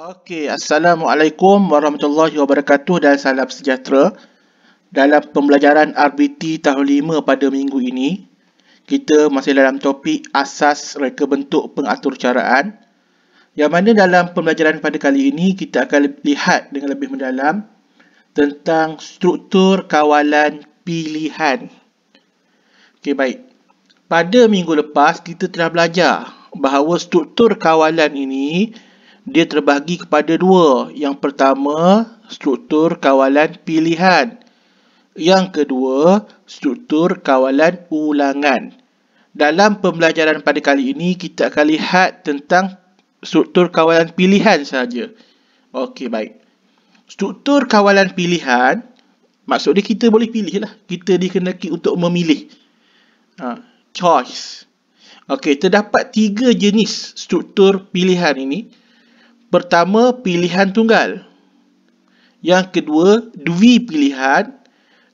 Assalamualaikum warahmatullahi wabarakatuh dan salam sejahtera. Dalam pembelajaran RBT tahun 5 pada minggu ini, kita masih dalam topik asas reka bentuk pengaturcaraan. Yang mana dalam pembelajaran pada kali ini, kita akan lihat dengan lebih mendalam tentang struktur kawalan pilihan. Baik. Pada minggu lepas, kita telah belajar bahawa struktur kawalan ini dia terbahagi kepada dua. Yang pertama, struktur kawalan pilihan. Yang kedua, struktur kawalan ulangan. Dalam pembelajaran pada kali ini, kita akan lihat tentang struktur kawalan pilihan sahaja. Baik. Struktur kawalan pilihan, maksudnya kita boleh pilih lah. Kita dikehendaki untuk memilih. Choice. Terdapat 3 jenis struktur pilihan ini. Pertama, pilihan tunggal. Yang kedua, dui pilihan.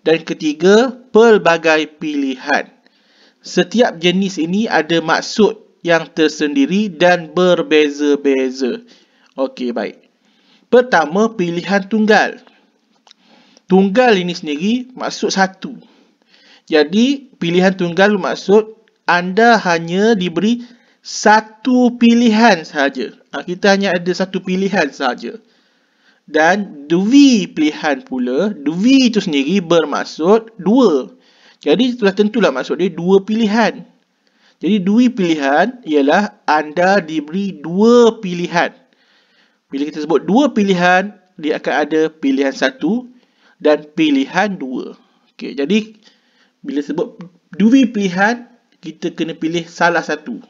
Dan ketiga, pelbagai pilihan. Setiap jenis ini ada maksud yang tersendiri dan berbeza-beza. Baik. Pertama, pilihan tunggal. Tunggal ini sendiri maksud satu. Jadi, pilihan tunggal maksud anda hanya diberi satu pilihan sahaja. Kita hanya ada satu pilihan sahaja. Dan dui pilihan pula, dui itu sendiri bermaksud dua. Jadi telah tentulah maksud dia dua pilihan. Jadi dui pilihan ialah anda diberi dua pilihan. Bila kita sebut dua pilihan, dia akan ada pilihan satu dan pilihan dua. Jadi bila sebut dui pilihan, kita kena pilih salah satu.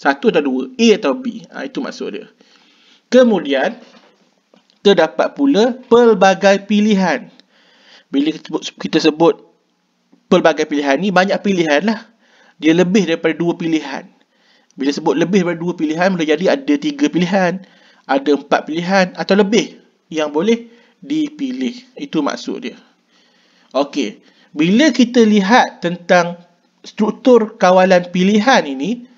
Satu atau dua, A atau B. Itu maksud dia. Kemudian, terdapat pula pelbagai pilihan. Bila kita sebut pelbagai pilihan ni, banyak pilihan lah. Dia lebih daripada dua pilihan. Bila sebut lebih daripada dua pilihan, boleh jadi ada 3 pilihan, ada 4 pilihan atau lebih yang boleh dipilih. Itu maksud dia. Bila kita lihat tentang struktur kawalan pilihan ini,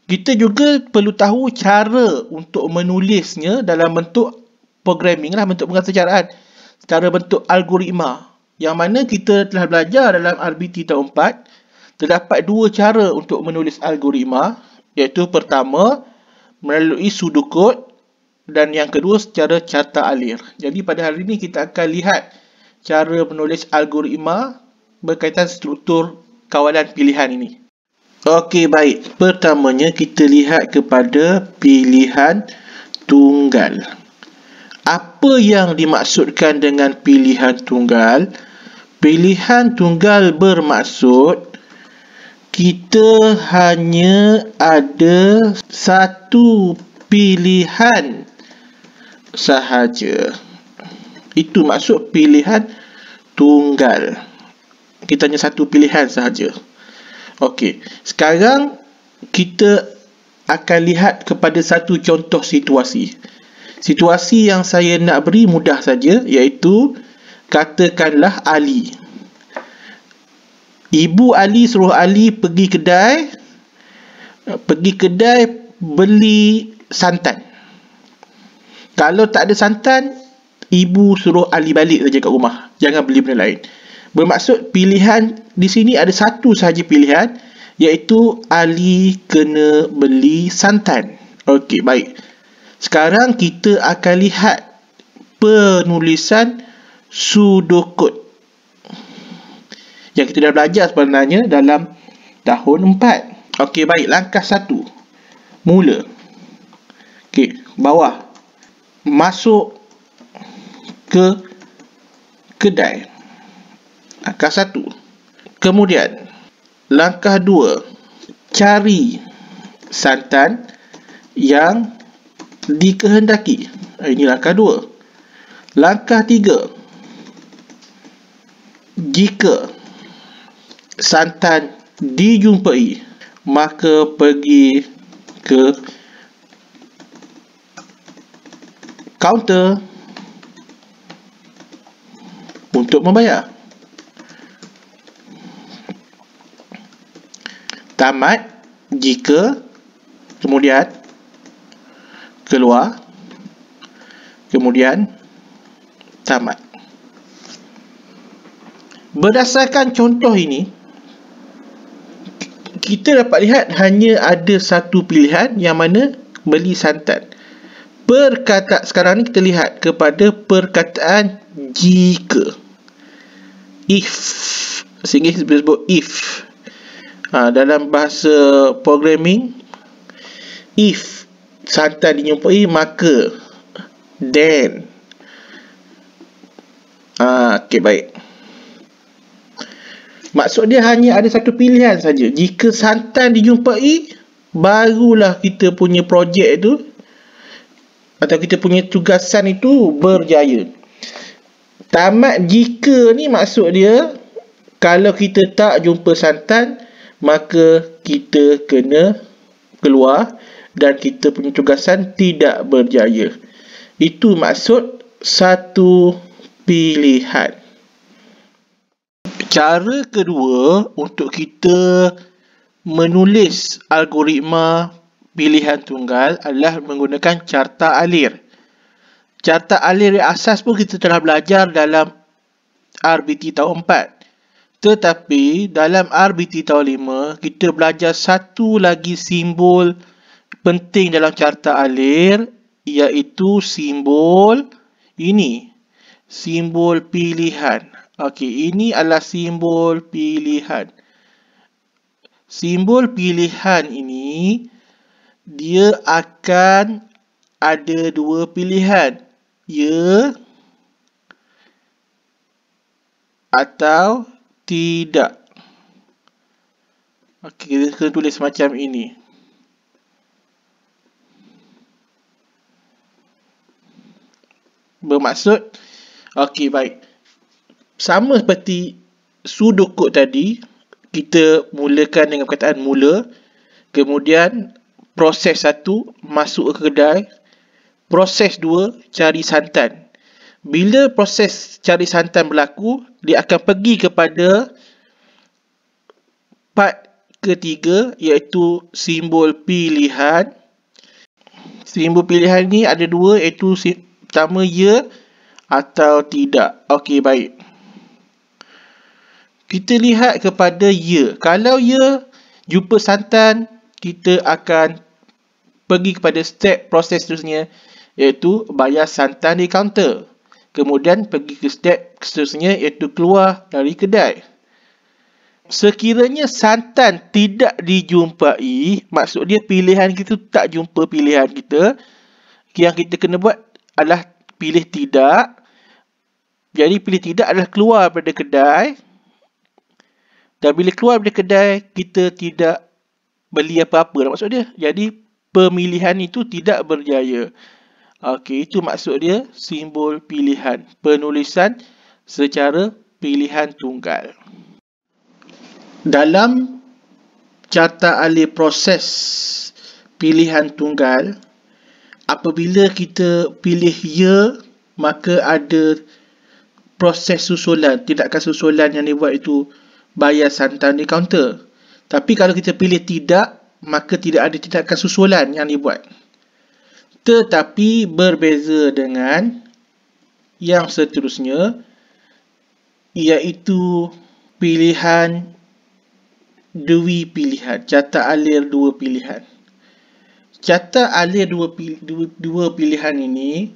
kita juga perlu tahu cara untuk menulisnya dalam bentuk programming lah, bentuk pengaturcaraan secara bentuk algoritma. Yang mana kita telah belajar dalam RBT tahun 4, terdapat 2 cara untuk menulis algoritma, iaitu pertama melalui pseudocode dan yang kedua secara carta alir. Jadi pada hari ini kita akan lihat cara menulis algoritma berkaitan struktur kawalan pilihan ini. Baik. Pertamanya kita lihat kepada pilihan tunggal. Apa yang dimaksudkan dengan pilihan tunggal? Pilihan tunggal bermaksud kita hanya ada satu pilihan sahaja. Itu maksud pilihan tunggal. Kita hanya satu pilihan sahaja. Sekarang kita akan lihat kepada satu contoh situasi. Situasi yang saya nak beri mudah saja, iaitu katakanlah Ali. Ibu Ali suruh Ali pergi kedai beli santan. Kalau tak ada santan, ibu suruh Ali balik saja kat rumah. Jangan beli benda lain. Bermaksud pilihan di sini ada satu sahaja pilihan, iaitu Ali kena beli santan. Baik. Sekarang kita akan lihat penulisan pseudocode yang kita dah belajar sebenarnya dalam tahun 4. Baik. Langkah 1. Mula. Bawah. Masuk ke kedai. Langkah 1. Kemudian, langkah 2. Cari santan yang dikehendaki. Ini langkah 2. Langkah 3. Jika santan dijumpai, maka pergi ke kaunter untuk membayar. Tamat jika, kemudian keluar kemudian tamat. Berdasarkan contoh ini, kita dapat lihat hanya ada satu pilihan, yang mana beli santan. Sekarang ni kita lihat kepada perkataan jika. If. Sehingga disebut if. Dalam bahasa programming, if santan dijumpai, maka then. Okey, baik. Maksud dia hanya ada satu pilihan saja. Jika santan dijumpai, barulah kita punya projek itu atau kita punya tugasan itu berjaya. Tamat jika ni maksud dia, kalau kita tak jumpa santan, maka kita kena keluar dan kita punya tugasan tidak berjaya. Itu maksud satu pilihan. Cara kedua untuk kita menulis algoritma pilihan tunggal adalah menggunakan carta alir. Carta alir yang asas pun kita telah belajar dalam RBT tahun 4. Tetapi dalam RBT tahun 5, kita belajar satu lagi simbol penting dalam carta alir, iaitu simbol ini. Simbol pilihan. Okey, ini adalah simbol pilihan. Simbol pilihan ini, dia akan ada dua pilihan. Ya atau tidak. Okey, kita kena tulis macam ini. Bermaksud, okey, baik. Sama seperti sudokod tadi, kita mulakan dengan perkataan mula, kemudian proses 1 masuk ke kedai, proses 2 cari santan. Bila proses cari santan berlaku, dia akan pergi kepada part ketiga, iaitu simbol pilihan. Simbol pilihan ni ada dua, iaitu pertama ya atau tidak. Okey, baik. Kita lihat kepada ya. Kalau ya jumpa santan, kita akan pergi kepada step proses seterusnya, iaitu bayar santan di kaunter. Kemudian pergi ke step seterusnya, iaitu keluar dari kedai. Sekiranya santan tidak dijumpai, maksud dia pilihan kita tak jumpa pilihan kita, yang kita kena buat adalah pilih tidak. Jadi pilih tidak adalah keluar daripada kedai. Dan bila keluar daripada kedai, kita tidak beli apa-apa, maksud dia. Jadi pemilihan itu tidak berjaya. Okey, itu maksud dia simbol pilihan. Penulisan secara pilihan tunggal. Dalam carta alir proses pilihan tunggal, apabila kita pilih ya, maka ada proses susulan. Tindakan susulan yang dibuat itu bayar santan di kaunter. Tapi kalau kita pilih tidak, maka tidak ada tindakan susulan yang dibuat. Tetapi berbeza dengan yang seterusnya, iaitu pilihan dui pilihan. Carta alir dua pilihan. Carta alir dua pilihan ini,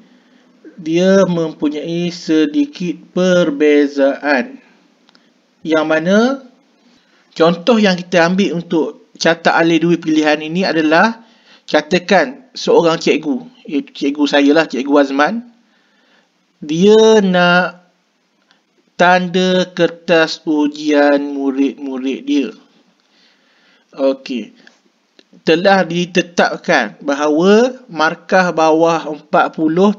dia mempunyai sedikit perbezaan. Yang mana contoh yang kita ambil untuk carta alir dua pilihan ini adalah, katakan seorang cikgu, iaitu cikgu saya lah, Cikgu Azman, dia nak tanda kertas ujian murid-murid dia. Okey, telah ditetapkan bahawa markah bawah 40,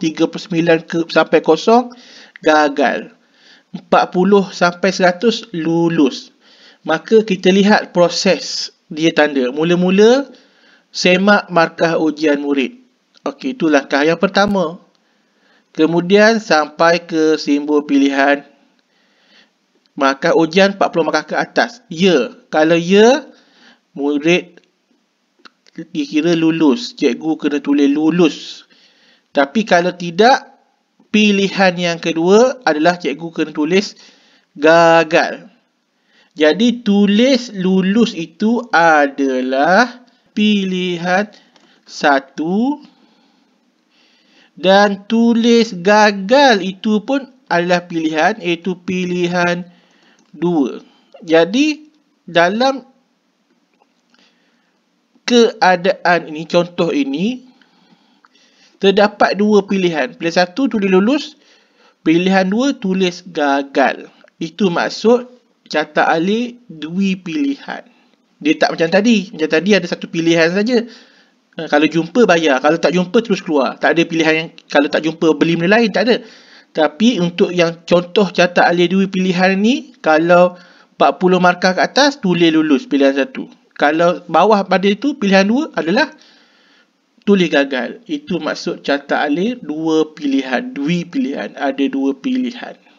39 sampai 0 gagal. 40 sampai 100 lulus. Maka kita lihat proses dia tanda. Mula-mula semak markah ujian murid. Okey, itu langkah yang pertama. Kemudian sampai ke simbol pilihan. Markah ujian 40 markah ke atas. Ya. Kalau ya, murid dikira lulus. Cikgu kena tulis lulus. Tapi kalau tidak, pilihan yang kedua adalah cikgu kena tulis gagal. Jadi tulis lulus itu adalah pilihan 1 dan tulis gagal itu pun adalah pilihan, iaitu pilihan 2. Jadi dalam keadaan ini, contoh ini, terdapat 2 pilihan. Pilihan 1 tulis lulus, pilihan 2 tulis gagal. Itu maksud catat alih dua pilihan. Dia tak macam tadi. Macam tadi ada 1 pilihan saja. Kalau jumpa bayar, kalau tak jumpa terus keluar. Tak ada pilihan yang kalau tak jumpa beli benda lain, tak ada. Tapi untuk yang contoh catat alih dua pilihan ni, kalau 40 markah ke atas, tulis lulus pilihan 1. Kalau bawah pada itu, pilihan 2 adalah tulis gagal. Itu maksud catat alih dua pilihan. Ada 2 pilihan.